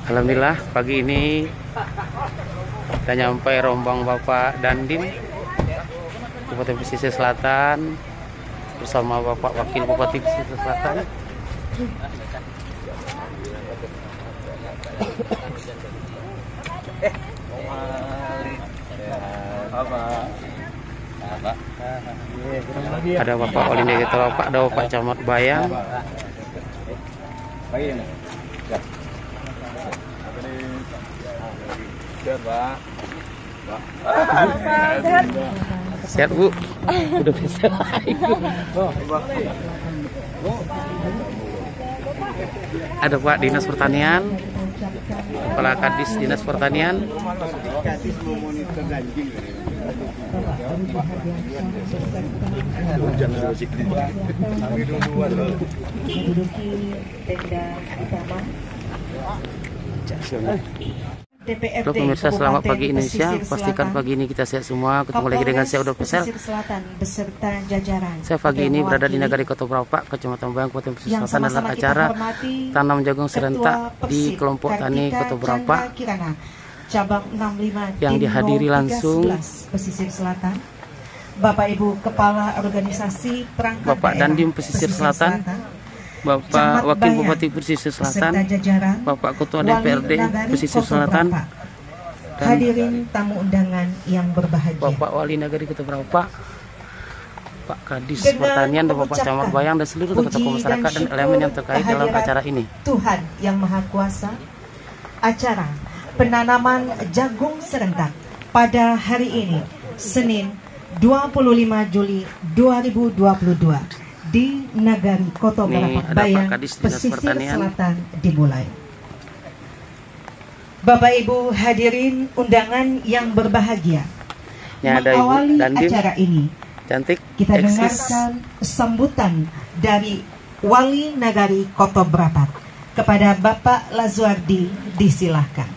Alhamdulillah pagi ini kita nyampe rombong Bapak Dandim Kabupaten Pesisir Selatan bersama Bapak Wakil Bupati Pesisir Selatan. Ada Bapak Wali Negara, ada Bapak Camat Bayang. Sehat Bu, udah bisa lagi. Ada Pak Dinas Pertanian, Kepala Kadis Dinas Pertanian. Halo pemirsa, selamat pagi Indonesia. Pastikan pagi ini kita sehat semua. Ketemu lagi dengan saya Udo Pesel. Saya pagi ini berada di Nagari Kota Brapak, Kecamatan Bayang, Kabupaten Pesisir Selatan dalam acara tanam jagung serentak di kelompok tani Kota Brapak yang dihadiri langsung Pesisir Selatan, Bapak Ibu Kepala Organisasi Perangkat Bapak Dandim Pesisir Selatan, Bapak Wakil Bupati Pesisir Selatan, Bapak Ketua DPRD Pesisir Selatan, dan hadirin tamu undangan yang berbahagia, Bapak Wali Nagari Kota Brapak, Pak Kadis Pertanian, dan Bapak Camat Bayang, dan seluruh tokoh masyarakat dan elemen yang terkait dalam acara ini. Tuhan Yang Maha Kuasa, acara penanaman jagung serentak pada hari ini, Senin 25 Juli 2022. Di Nagari Kota Brapak Bayang, Pesisir Selatan dimulai. Bapak Ibu hadirin undangan yang berbahagia, mengawali acara ini, cantik, kita dengarkan sambutan dari Wali Nagari Kota Brapak. Kepada Bapak Lazuardi disilahkan.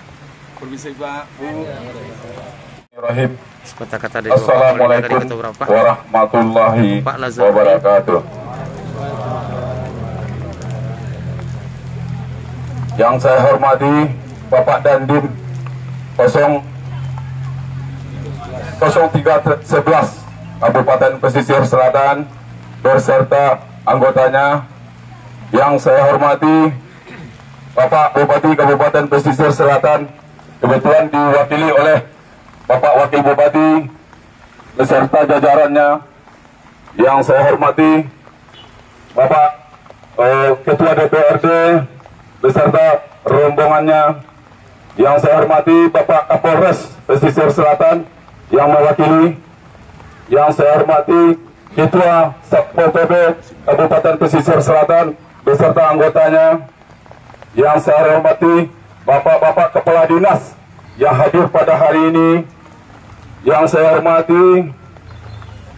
Assalamualaikum warahmatullahi wabarakatuh. Yang saya hormati Bapak Dandim 0311 Kabupaten Pesisir Selatan beserta anggotanya. Yang saya hormati Bapak Bupati Kabupaten Pesisir Selatan, kebetulan diwakili oleh Bapak Wakil Bupati beserta jajarannya. Yang saya hormati Bapak Ketua DPRD beserta rombongannya. Yang saya hormati Bapak Kapolres Pesisir Selatan yang mewakili. Yang saya hormati Ketua Satpol PP Kabupaten Pesisir Selatan beserta anggotanya. Yang saya hormati Bapak-bapak Kepala Dinas yang hadir pada hari ini. Yang saya hormati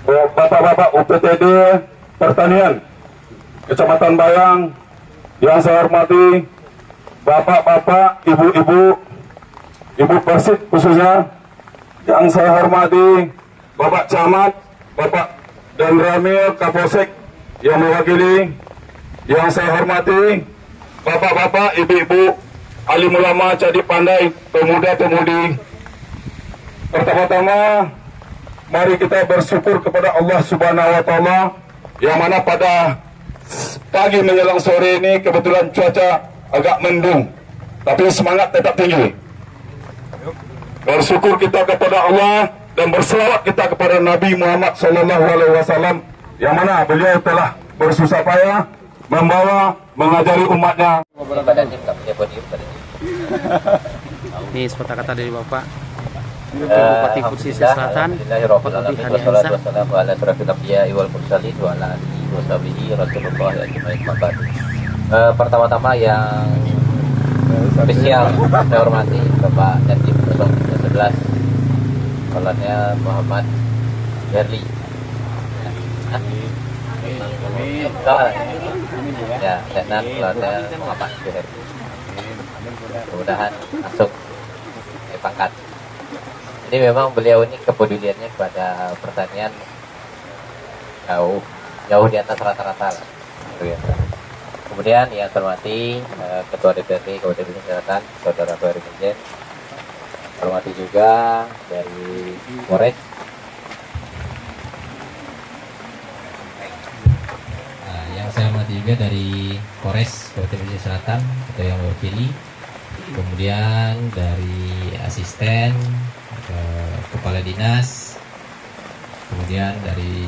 Bapak-bapak UPTD Pertanian Kecamatan Bayang. Yang saya hormati Bapak-bapak, Ibu-ibu, Ibu Persib khususnya. Yang saya hormati Bapak Camat, Bapak Dan Ramil Kapolsek yang mewakili. Yang saya hormati Bapak-bapak, Ibu-ibu, alim ulama, cadik pandai, pemuda-pemudi. Pertama-tama, mari kita bersyukur kepada Allah Subhanahu wa Ta'ala, yang mana pada pagi menjelang sore ini kebetulan cuaca agak mendung, tapi semangat tetap tinggi. Bersyukur kita kepada Allah dan berselawat kita kepada Nabi Muhammad SAW, yang mana beliau telah bersusah payah membawa, mengajari umatnya. Ini sepatah kata dari Bapak Bupati Pesisir Selatan, Bapak Abi Hadiansa. Pertama-tama yang spesial saya hormati Bapak Dandim 0311, Kolonel Muhammad Herli. Ya, Letnan Kolonel Muhammad Herli. Mudah-mudahan masuk pangkat. Jadi memang beliau ini kepeduliannya kepada pertanian jauh di atas rata-rata lah. Kemudian yang saya hormati Ketua DPRD Kabupaten Pesisir Selatan, Saudara Ferry Minjen. Hormati juga dari Polres. Yang saya hormati juga dari Polres Kabupaten Pesisir Selatan atau yang mewakili. Kemudian dari asisten, kepala dinas, kemudian dari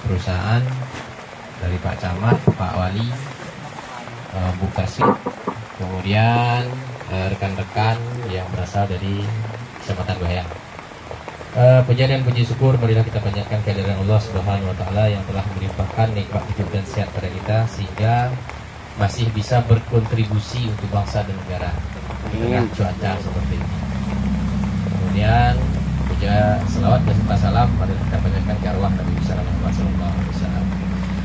perusahaan, dari Pak Camat, Pak Wali, Bu Kasih, kemudian rekan-rekan yang berasal dari Kecamatan Goyang. Puja dan puji syukur marilah kita panjatkan kehadiran Allah Subhanahu wa taala yang telah melimpahkan nikmat hidup dan sehat pada kita sehingga masih bisa berkontribusi untuk bangsa dan negara di tengah cuaca seperti ini. Kemudian puja selawat dan salam marilah kita panjatkan ke arwah Nabi Muhammad sallallahu alaihi wasallam.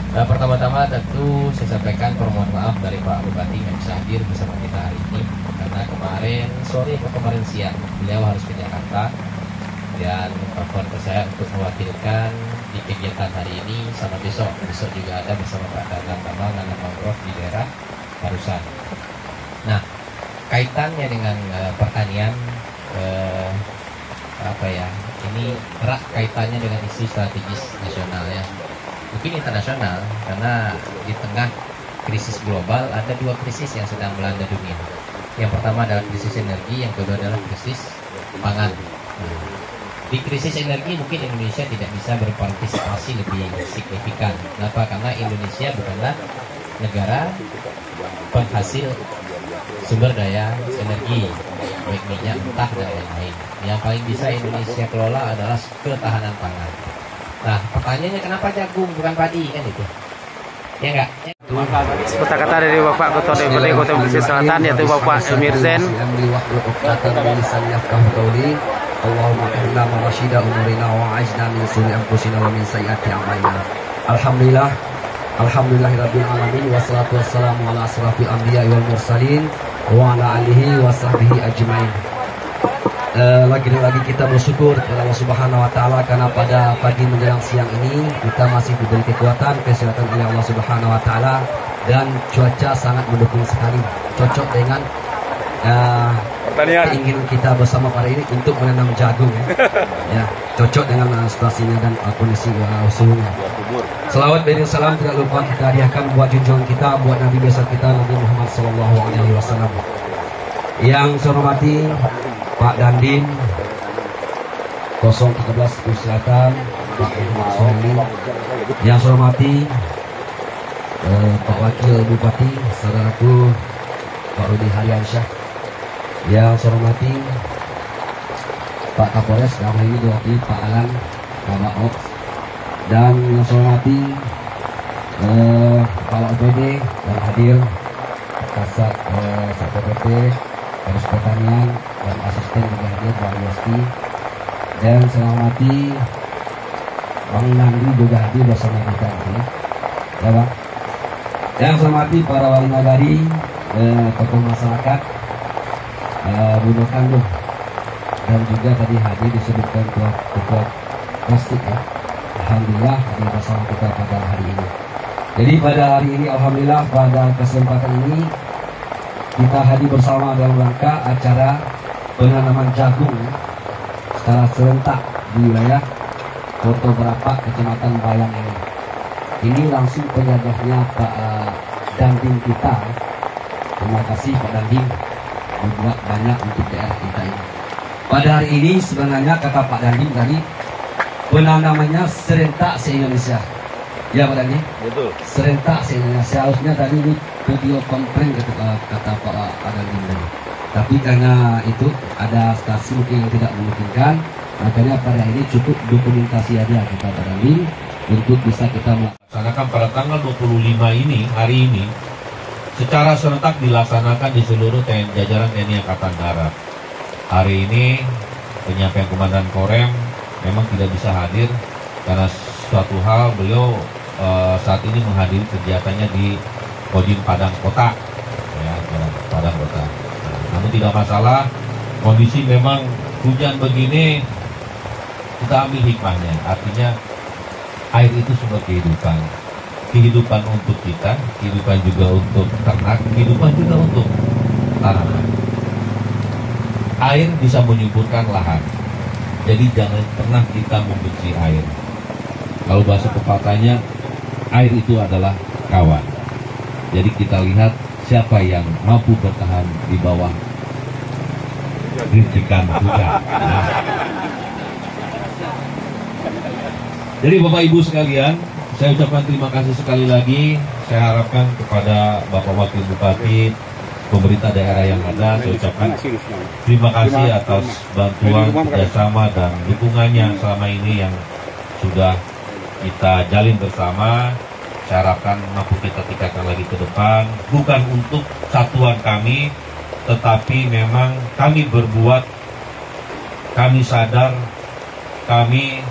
Pertama-tama tentu saya sampaikan permohonan maaf dari Pak Bupati yang bisa hadir bersama kita hari ini karena kemarin sore atau kemarin siang beliau harus ke Jakarta dan telepon ke saya untuk mewakilkan di kegiatan hari ini sama besok juga ada bersama Pak Dadang Tambang dan Mangrove di daerah Parusan. Nah, kaitannya dengan pertanian ini erat kaitannya dengan isu strategis nasional ya. Mungkin internasional karena di tengah krisis global ada dua krisis yang sedang melanda dunia. Yang pertama adalah krisis energi, yang kedua adalah krisis pangan. Di krisis energi mungkin Indonesia tidak bisa berpartisipasi lebih signifikan. Kenapa? Karena Indonesia bukanlah negara penghasil sumber daya energi, baik minyak, mentah dan lain-lain. Yang paling bisa Indonesia kelola adalah ketahanan pangan. Nah, pertanyaannya kenapa jagung bukan padi kan itu? Ya enggak? Seperti kata dari Bapak Ketua DPRD Kabupaten Pesisir Selatan yaitu Bapak Emir Zen. Allahumma inna marashida umurina wa ajna min suri anfusina wa min sayyiati a'malina. Alhamdulillahirabbil alamin wassalatu wassalamu ala asrafil anbiya'i wal mursalin wa ala alihi wa sahbihi ajmain. Lagi-lagi kita bersyukur kepada Allah Subhanahu wa taala karena pada pagi menjelang siang ini kita masih diberi kekuatan, kesehatan oleh Allah Subhanahu wa taala dan cuaca sangat mendukung sekali. Cocok dengan keinginan kita bersama pada ini untuk menanam jagung ya. Cocok dengan situasinya dan kondisi suhunya. Selawat dan salam tidak lupa kita hadiahkan buat junjungan kita, buat Nabi besar kita Nabi Muhammad SAW. Yang saya hormati Pak Dandim 013 Selatan, Pak Muhammad Sohani. Yang saya hormati Pak Wakil Bupati, saudaraku Pak Rudi Haryansyah. Yang saya hormati Pak Kapolres, dalam hal ini diwakili Pak Alan, Bapak Ops. Dan yang saya hormati Kepala OPD yang hadir, Kasat Satpol PP, Dinas Pertanian dan asisten juga hadir Pak Yosti. Dan saya hormati Bang Nandi juga hadir bersama kita ya Bang. Yang saya hormati para wali nagari, tokoh masyarakat, Bunuh Kandung, dan juga tadi hadir disebutkan ketua plastik ya. Alhamdulillah hadir bersama kita pada hari ini. Jadi pada hari ini alhamdulillah pada kesempatan ini kita hadir bersama dalam rangka acara penanaman jagung secara serentak di wilayah Kota Berapak, Kecamatan Bayang ini. Ini langsung penjajahnya Pak Dandim kita. Terima kasih Pak Dandim, membuat banyak untuk daerah kita ini. Pada hari ini sebenarnya kata Pak Dandim tadi penanamannya serentak se-Indonesia. Ya Pak Dandim? Betul. Serentak se-Indonesia. Seharusnya tadi ini video konferensi kata Pak Dandim tadi. Tapi karena itu ada stasiun mungkin yang tidak memungkinkan, makanya pada ini cukup dokumentasi aja kita Pak Dandim untuk bisa kita melaksanakan pada tanggal 25 ini, hari ini, secara serentak dilaksanakan di seluruh jajaran TNI Angkatan Darat. Hari ini penyampaian Komandan Korem memang tidak bisa hadir karena suatu hal beliau saat ini menghadiri kegiatannya di Kodim Padang Kota, ya, Padang Kota. Namun tidak masalah, kondisi memang hujan begini kita ambil hikmahnya, artinya air itu sumber kehidupan. kehidupan untuk kita, kehidupan juga untuk ternak, kehidupan juga untuk tanaman. Air bisa menyuburkan lahan, jadi jangan pernah kita membenci air. Kalau bahasa pepatahnya, air itu adalah kawan. Jadi kita lihat siapa yang mampu bertahan di bawah rintikan hujan. Jadi Bapak Ibu sekalian, saya ucapkan terima kasih sekali lagi. Saya harapkan kepada Bapak Wakil Bupati, pemerintah daerah yang ada, saya ucapkan terima kasih atas bantuan, kerjasama, dan dukungannya selama ini yang sudah kita jalin bersama. Saya harapkan mampu kita tingkatkan lagi ke depan, bukan untuk satuan kami, tetapi memang kami berbuat, kami sadar, kami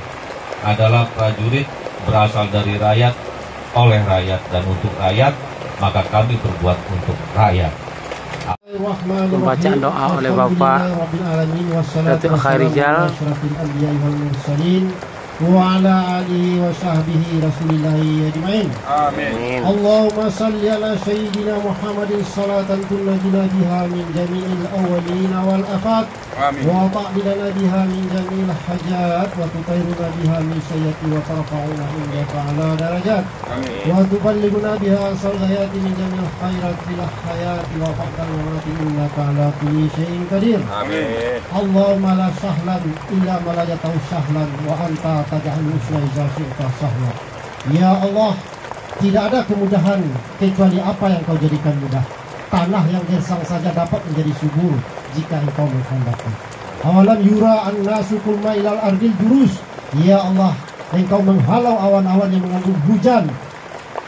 adalah prajurit berasal dari rakyat, oleh rakyat, dan untuk rakyat, maka kami berbuat untuk rakyat. Pembacaan doa oleh Bapak Datuk Khairijal. wa ala alihi wa sahbihi rasulillahi ajma'in. Amin. Allahumma salli ala sayyidina Muhammadin salatan tunajina biha min jami'il awwalin wal afat. Amin. Wa ta'bidana biha min jami'il hajat wa tutairuna biha min sayyati wa tarfa'una inda ta'ala darajat. Amin. Wa tuballighuna biha asal hayati min jami'il khairat fil hayati wa faqal mamati inna ta'ala kulli syai'in qadir. Amin. Allahumma la sahlan illa ma la yatahu sahlan wa anta taj'alul usra idza syi'ta sahlan. Ya Allah, tidak ada kemudahan kecuali apa yang kau jadikan mudah. Tanah yang gersang saja dapat menjadi subur jika engkau menghendaki. Awalam yura an-nasu kul mailal ardil jurus. Ya Allah, engkau menghalau awan-awan yang mengandung hujan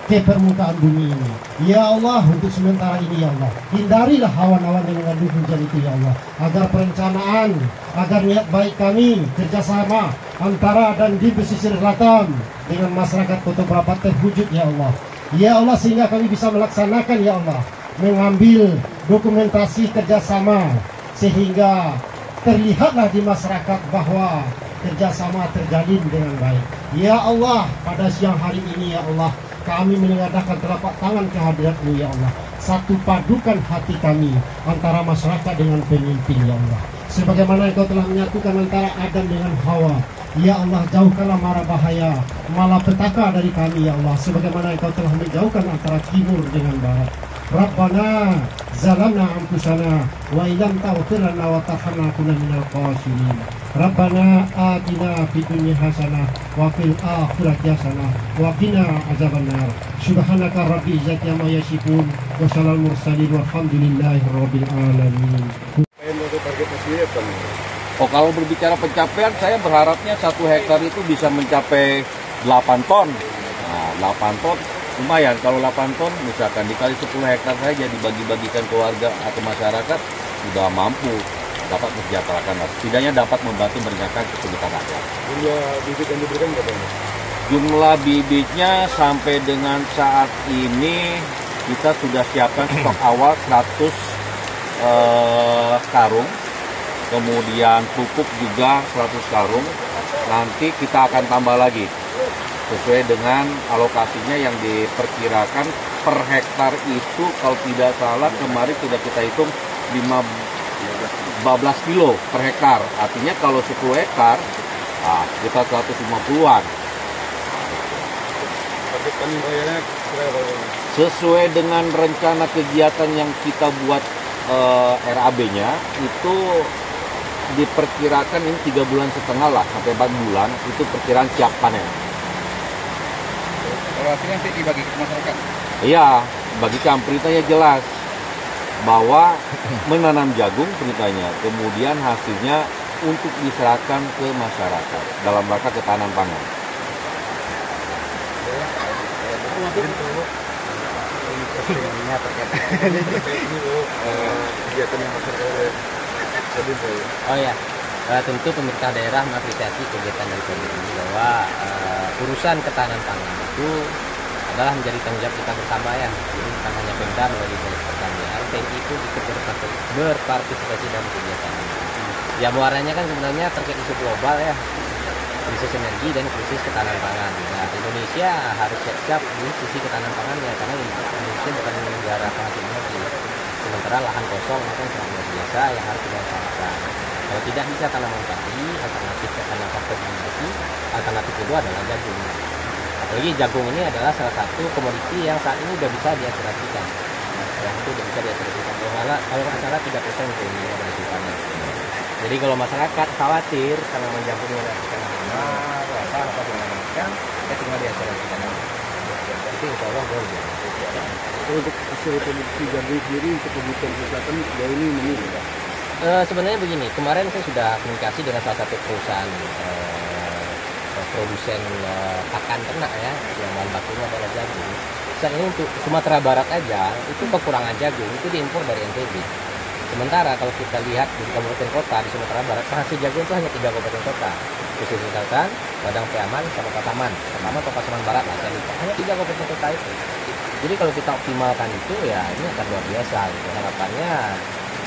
ke permukaan bumi ini. Ya Allah, untuk sementara ini ya Allah, hindarilah awan-awan yang mengandung hujan itu ya Allah, agar perencanaan, agar niat baik kami kerjasama antara dan di pesisir selatan dengan masyarakat Kota Prapat terwujud ya Allah. Ya Allah, sehingga kami bisa melaksanakan ya Allah, mengambil dokumentasi kerjasama sehingga terlihatlah di masyarakat bahwa kerjasama terjalin dengan baik. Ya Allah, pada siang hari ini ya Allah, kami menengadahkan telapak tangan kehadirat-Mu ya Allah. Satu padukan hati kami antara masyarakat dengan pemimpin ya Allah. Sebagaimana Engkau telah menyatukan antara Adam dengan Hawa. Ya Allah, jauhkanlah mara bahaya, malapetaka dari kami ya Allah. Sebagaimana Engkau telah menjauhkan antara timur dengan barat. Rabbana zalamna anfusana wa illam taghfir lana wa tarhamna kunna minal khasirin. Rabbana atina fid dunya hasanah wa fil akhirati hasanah wa qina azabannar. Subhanaka rabbil izzati amma yasifun wa salamun mursalin walhamdulillahi rabbil alamin. Oh, kalau berbicara pencapaian, saya berharapnya 1 hektar itu bisa mencapai 8 ton. Nah, 8 ton lumayan. Kalau 8 ton misalkan dikali 10 hektar saja dibagi-bagikan ke warga atau masyarakat, sudah mampu dapat mensejahterakan, setidaknya dapat membantu meringankan kesulitan rakyat. Jumlah bibit yang diberikan berapa? Jumlah bibitnya sampai dengan saat ini kita sudah siapkan stok awal 100 karung, kemudian pupuk juga 100 karung. Nanti kita akan tambah lagi sesuai dengan alokasinya yang diperkirakan per hektar itu, kalau tidak salah kemarin sudah kita hitung 15 kilo per hektar. Artinya kalau 10 hektar kita 150-an. Sesuai dengan rencana kegiatan yang kita buat RAB-nya itu diperkirakan ini 3,5 bulan lah sampai 4 bulan itu perkiraan siap panen. Kalau hasilnya nanti dibagi ke masyarakat? Iya, bagikan beritanya jelas bahwa menanam jagung beritanya, kemudian hasilnya untuk diserahkan ke masyarakat dalam rangka ketahanan pangan. Oh ya, tentu pemerintah daerah mengapresiasi kegiatan dari PMI bahwa urusan ketahanan pangan itu adalah menjadi tanggung jawab kita bersama ya. Jadi bukan hanya Pemda melalui Dinas Pertanian, TNI itu ikut berpartisipasi dalam kegiatan ini. Ya muaranya kan sebenarnya terkait isu global ya. krisis energi dan krisis ketahanan pangan. Nah, Indonesia harus siap-siap di sisi ketahanan pangannya karena Indonesia bukan negara penghasil energi. Sementara lahan kosong itu sangat luar biasa yang harus dimanfaatkan. Kalau tidak bisa tanaman padi, alternatif ke tanam kombinasi, alternatif kedua adalah jagung. Apalagi jagung ini adalah salah satu komoditi yang saat ini sudah bisa diaspirasikan. Yang itu sudah bisa diaspirasikan. Kalau nggak salah 3% ini dari sifatnya. Jadi kalau masyarakat khawatir tanaman jagungnya tidak bisa namar, apa segala macam, kita tinggal diaspirasikan. Itu insya Allah boleh. Untuk hasil produksi jagung sendiri untuk kebutuhan kesehatan sejauh ini menurun. Sebenarnya begini, kemarin saya sudah komunikasi dengan salah satu perusahaan produsen pakan ternak ya, yang bahan bakunya adalah jagung. Saat ini untuk Sumatera Barat aja itu kekurangan jagung itu diimpor dari NTB. Sementara kalau kita lihat di kabupaten kota di Sumatera Barat penghasil jagung itu hanya 3 kabupaten kota, khususnya misalkan Padang Pariaman sama Pasaman atau Pasaman Barat lah, saya lupa. Hanya 3 kabupaten kota itu. Jadi kalau kita optimalkan itu ya ini akan luar biasa. Gitu. Harapannya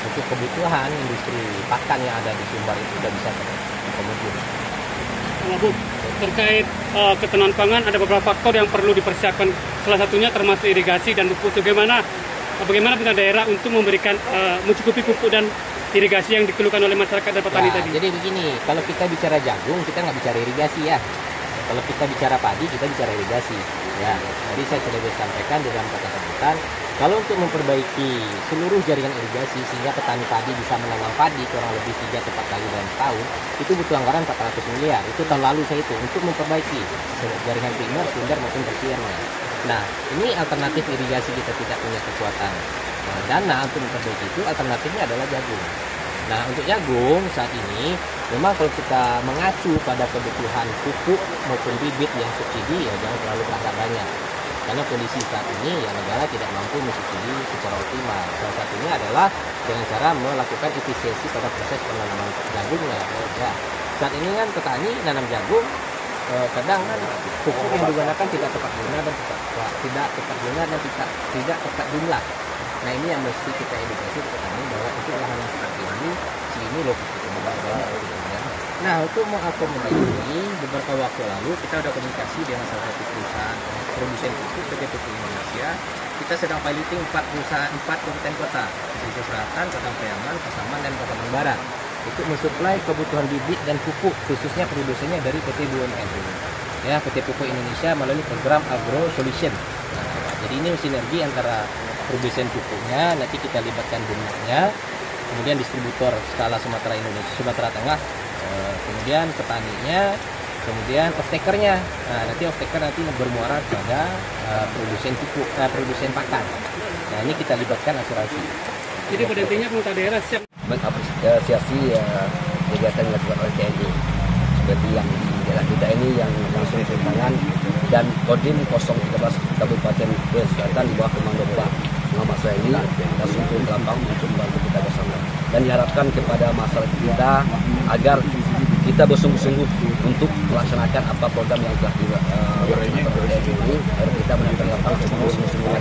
untuk kebutuhan industri pakan yang ada di Sumbar itu sudah bisa terpenuhi. Bu, terkait ketahanan pangan ada beberapa faktor yang perlu dipersiapkan. Salah satunya termasuk irigasi dan pupuk. Bagaimana pemerintah daerah untuk memberikan mencukupi pupuk dan irigasi yang dikeluhkan oleh masyarakat dan petani tadi? Jadi begini, kalau kita bicara jagung kita nggak bicara irigasi ya. Kalau kita bicara padi kita bicara irigasi. Ya, tadi saya sudah sampaikan di dalam kata sambutan. Kalau untuk memperbaiki seluruh jaringan irigasi sehingga petani padi bisa menanam padi kurang lebih 3 atau 4 kali dalam setahun, itu butuh anggaran 400 miliar. Itu tahun lalu saya itu untuk memperbaiki jaringan primer, sekunder maupun tersiernya. Nah, ini alternatif irigasi kita tidak punya kekuatan dana untuk memperbaiki itu, alternatifnya adalah jagung. Nah, untuk jagung saat ini memang kalau kita mengacu pada kebutuhan pupuk maupun bibit yang subsidi ya jangan terlalu berharap banyak. Karena kondisi saat ini ya negara tidak mampu mensubsidi secara optimal. Salah satunya adalah dengan cara melakukan efisiensi pada proses penanaman jagungnya. Ya, saat ini kan petani nanam jagung kadang kan pupuk yang digunakan tidak tepat guna dan tidak tepat guna dan tidak tepat jumlah. Nah ini yang mesti kita edukasi ke petani bahwa itu lahan yang seperti ini loh pupuk banyak. Nah untuk mengakomodir ini beberapa waktu lalu kita sudah komunikasi dengan salah satu perusahaan produsen pupuk PT Pupuk Indonesia. Kita sedang piloting 4 kabupaten kota, Pesisir Selatan, Padang Pariaman, Pasaman dan Pasaman Barat. Itu mensuplai kebutuhan bibit dan pupuk khususnya produsennya dari PT BUMN. Ya, PT Pupuk Indonesia melalui program Agro Solution. Nah, jadi ini sinergi antara produsen pupuknya, nanti kita libatkan BUMN-nya, kemudian distributor skala Sumatera Indonesia, Sumatera Tengah, kemudian petaninya, kemudian off-takernya. Nah, nanti off-taker nanti bermuara pada produsen pupuk, produsen pakan. Nah, ini kita libatkan asuransi. Jadi pada intinya pemerintah daerah siap mengapresiasi kegiatan yang dilakukan oleh TNI seperti yang di daerah kita ini yang langsung turun tangan dan Kodim 013 Kabupaten Selatan di bawah komando Pak Muhammad Suhaili langsung turun ke lapangan untuk membantu kita bersama dan diharapkan kepada masyarakat kita agar kita bersungguh-sungguh untuk melaksanakan apa program yang telah dilaksanakan oleh TNI ini agar kita menempel lapangan sungguh-sungguh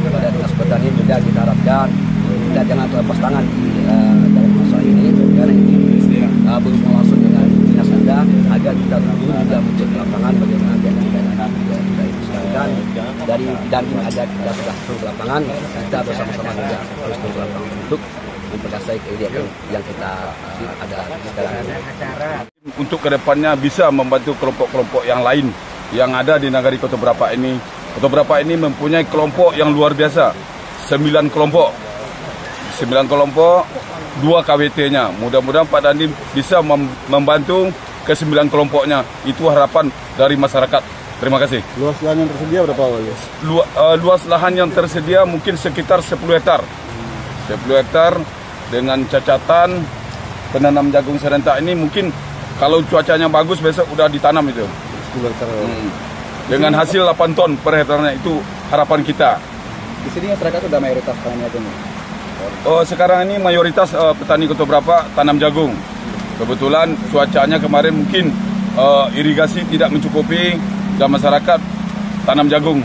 kepada dinas pertanian juga kita harapkan kita jangan terlepas tangan di dalam masalah ini karena ini berhubungan langsung dengan dinas Anda agar kita turun juga mencek lapangan bagaimana keadaan kita usahakan dari Dandim ada kita sudah turun ke lapangan kita bersama-sama juga harus turun ke lapangan untuk memperkasai kegiatan yang kita ada sekarang ini. Untuk kedepannya bisa membantu kelompok-kelompok yang lain yang ada di Nagari Kota Brapak ini. Kota Brapak ini mempunyai kelompok yang luar biasa, 9 kelompok. 9 kelompok, 2 KWT-nya. Mudah-mudahan Pak Dandim bisa membantu ke 9 kelompoknya. Itu harapan dari masyarakat. Terima kasih. Luas lahan yang tersedia berapa Wali? Luas lahan yang tersedia mungkin sekitar 10 hektar. 10 hektar dengan cacatan penanam jagung serentak ini mungkin kalau cuacanya bagus besok udah ditanam itu. 10 hektar. Dengan hasil 8 ton per hektarnya itu harapan kita. Di sini masyarakat sudah mayoritas tanamnya jagung. Sekarang ini mayoritas petani Kota Brapak tanam jagung. Kebetulan cuacanya kemarin mungkin irigasi tidak mencukupi dan masyarakat tanam jagung.